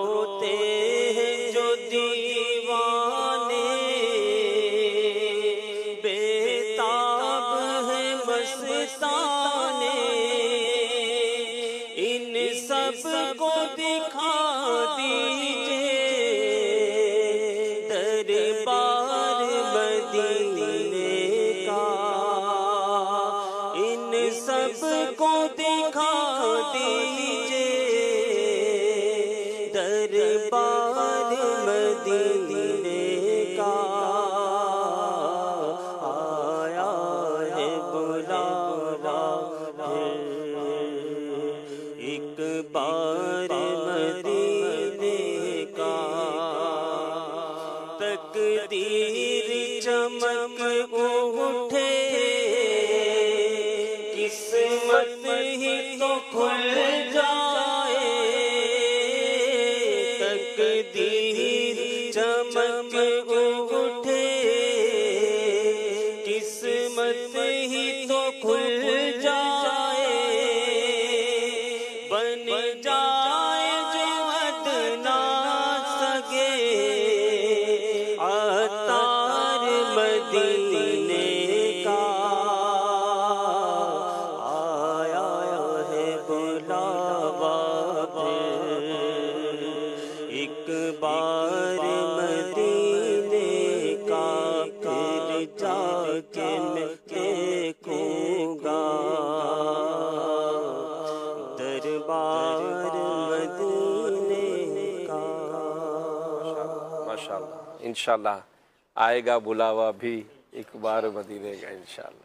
रोते हैं जो दीवाने, बेताब है मस्ताने, इन सब को दिखा दीजिए दरबार मदीने का। इन सब को दिखा दीजिए दरबार मदीने का। आया है बुलावा एक बार मदीने का। तकदीर चमक उठे, किस्मत ही तो खुल जाए। तकदीर चमक उठे, किस्मत ही तो खुल जाए। बन जाए जो अदना सगे अतार मदीने का। आया है बुलावा एक बार मदीने का। फिर जाके मैं देखूंगा दरबार मदीने का। माशाअल्लाह, इंशाअल्लाह आएगा बुलावा भी एक बार मदीने का इंशाअल्लाह।